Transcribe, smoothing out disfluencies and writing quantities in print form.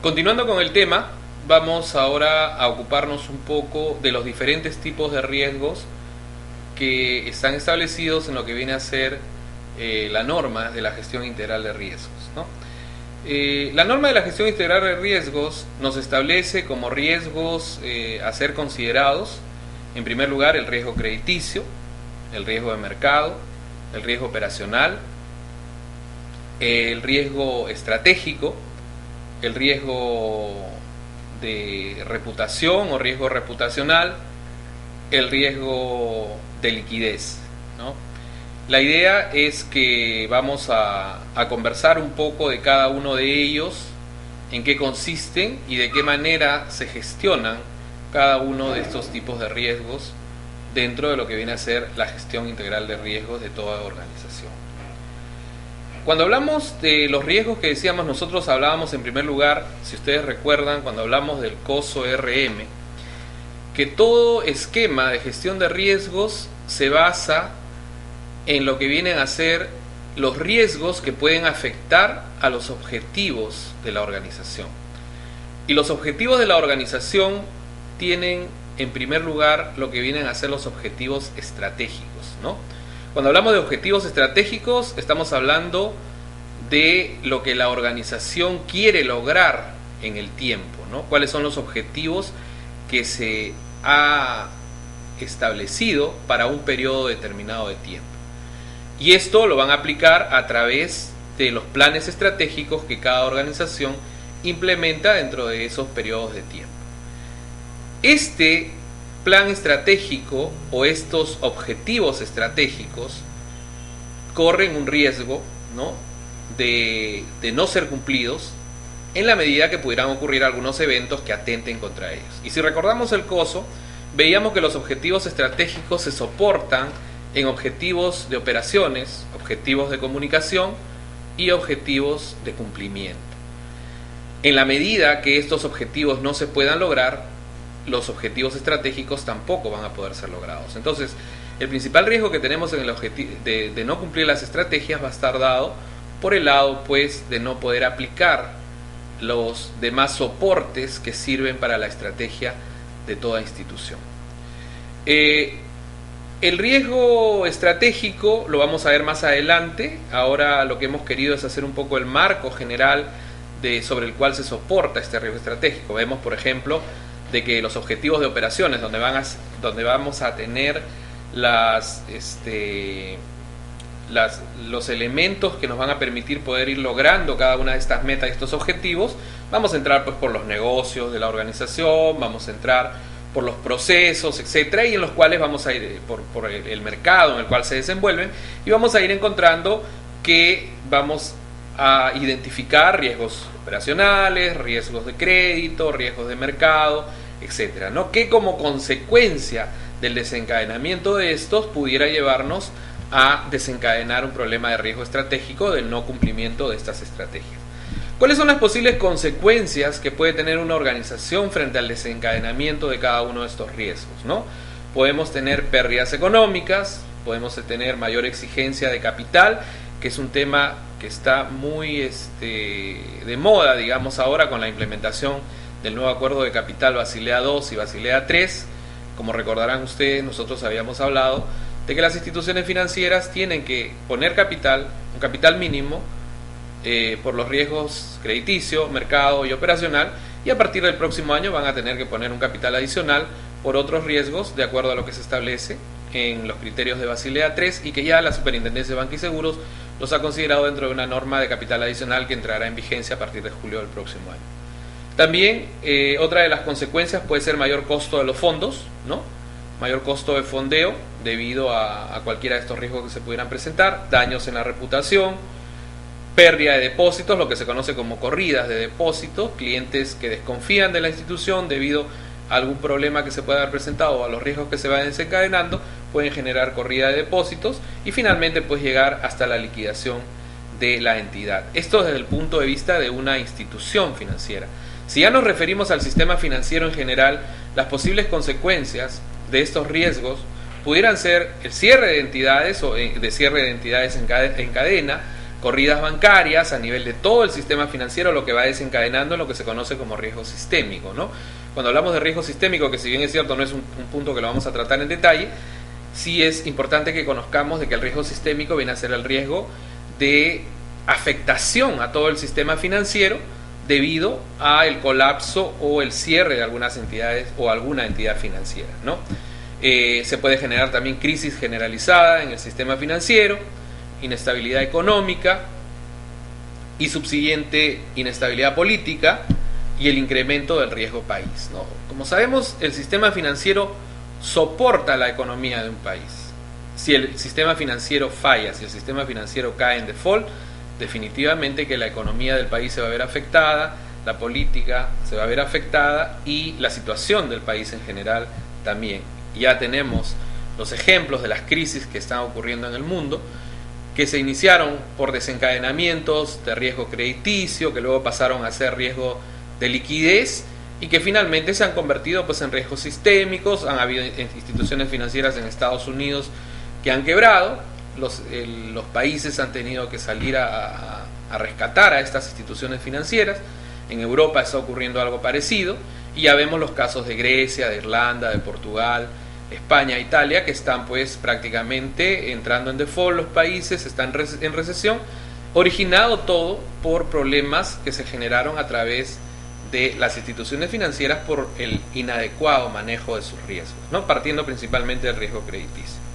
Continuando con el tema, vamos ahora a ocuparnos un poco de los diferentes tipos de riesgos que están establecidos en lo que viene a ser la norma de la gestión integral de riesgos, ¿no? La norma de la gestión integral de riesgos nos establece como riesgos a ser considerados, en primer lugar, el riesgo crediticio, el riesgo de mercado, el riesgo operacional, el riesgo estratégico, el riesgo de reputación o riesgo reputacional, el riesgo de liquidez, ¿no? La idea es que vamos a conversar un poco de cada uno de ellos, en qué consisten y de qué manera se gestionan cada uno de estos tipos de riesgos dentro de lo que viene a ser la gestión integral de riesgos de toda organización. Cuando hablamos de los riesgos que decíamos, nosotros hablábamos en primer lugar, si ustedes recuerdan, cuando hablamos del COSO RM, que todo esquema de gestión de riesgos se basa en lo que vienen a ser los riesgos que pueden afectar a los objetivos de la organización. Y los objetivos de la organización tienen en primer lugar lo que vienen a ser los objetivos estratégicos, ¿no? Cuando hablamos de objetivos estratégicos, estamos hablando de lo que la organización quiere lograr en el tiempo, ¿no? Cuáles son los objetivos que se ha establecido para un periodo determinado de tiempo. Y esto lo van a aplicar a través de los planes estratégicos que cada organización implementa dentro de esos periodos de tiempo. Este plan estratégico o estos objetivos estratégicos corren un riesgo, ¿no?, de no ser cumplidos en la medida que pudieran ocurrir algunos eventos que atenten contra ellos. Y si recordamos el COSO, veíamos que los objetivos estratégicos se soportan en objetivos de operaciones, objetivos de comunicación y objetivos de cumplimiento. En la medida que estos objetivos no se puedan lograr, los objetivos estratégicos tampoco van a poder ser logrados. Entonces, el principal riesgo que tenemos en el objetivo de no cumplir las estrategias va a estar dado por el lado, pues, de no poder aplicar los demás soportes que sirven para la estrategia de toda institución. El riesgo estratégico lo vamos a ver más adelante. Ahora lo que hemos querido es hacer un poco el marco general sobre el cual se soporta este riesgo estratégico. Vemos, por ejemplo, de que los objetivos de operaciones, donde vamos a tener los elementos que nos van a permitir poder ir logrando cada una de estas metas y estos objetivos, vamos a entrar pues por los negocios de la organización, vamos a entrar por los procesos, etcétera, y en los cuales vamos a ir por el mercado en el cual se desenvuelven, y vamos a ir encontrando que vamos a identificar riesgos operacionales, riesgos de crédito, riesgos de mercado, etcétera, ¿no?, que como consecuencia del desencadenamiento de estos pudiera llevarnos a desencadenar un problema de riesgo estratégico del no cumplimiento de estas estrategias. ¿Cuáles son las posibles consecuencias que puede tener una organización frente al desencadenamiento de cada uno de estos riesgos, ¿no? Podemos tener pérdidas económicas, podemos tener mayor exigencia de capital, que es un tema que está muy de moda, digamos, ahora con la implementación del nuevo acuerdo de capital Basilea II y Basilea III. Como recordarán ustedes, nosotros habíamos hablado de que las instituciones financieras tienen que poner capital, un capital mínimo, por los riesgos crediticio, mercado y operacional, y a partir del próximo año van a tener que poner un capital adicional por otros riesgos de acuerdo a lo que se establece en los criterios de Basilea III, y que ya la Superintendencia de Banca y Seguros los ha considerado dentro de una norma de capital adicional que entrará en vigencia a partir de julio del próximo año. También otra de las consecuencias puede ser mayor costo de los fondos, ¿no?, mayor costo de fondeo debido a cualquiera de estos riesgos que se pudieran presentar, daños en la reputación, pérdida de depósitos, lo que se conoce como corridas de depósitos, clientes que desconfían de la institución debido a algún problema que se pueda haber presentado o a los riesgos que se van desencadenando, pueden generar corrida de depósitos y finalmente pues llegar hasta la liquidación de la entidad. Esto desde el punto de vista de una institución financiera. Si ya nos referimos al sistema financiero en general, las posibles consecuencias de estos riesgos pudieran ser el cierre de entidades o de cierre de entidades en cadena, corridas bancarias a nivel de todo el sistema financiero, lo que va desencadenando en lo que se conoce como riesgo sistémico, ¿no? Cuando hablamos de riesgo sistémico, que si bien es cierto no es un punto que lo vamos a tratar en detalle, sí es importante que conozcamos de que el riesgo sistémico viene a ser el riesgo de afectación a todo el sistema financiero debido al colapso o el cierre de algunas entidades o alguna entidad financiera, ¿no? Se puede generar también crisis generalizada en el sistema financiero, inestabilidad económica y subsiguiente inestabilidad política y el incremento del riesgo país, ¿no? Como sabemos, el sistema financiero soporta la economía de un país. Si el sistema financiero falla, si el sistema financiero cae en default, definitivamente que la economía del país se va a ver afectada, la política se va a ver afectada y la situación del país en general también. Ya tenemos los ejemplos de las crisis que están ocurriendo en el mundo, que se iniciaron por desencadenamientos de riesgo crediticio, que luego pasaron a ser riesgo de liquidez y que finalmente se han convertido pues en riesgos sistémicos. Han habido instituciones financieras en Estados Unidos que han quebrado, los países han tenido que salir a rescatar a estas instituciones financieras. En Europa está ocurriendo algo parecido y ya vemos los casos de Grecia, de Irlanda, de Portugal, España, Italia, que están pues prácticamente entrando en default. Los países están en recesión, originado todo por problemas que se generaron a través de las instituciones financieras por el inadecuado manejo de sus riesgos, ¿no? Partiendo principalmente del riesgo crediticio.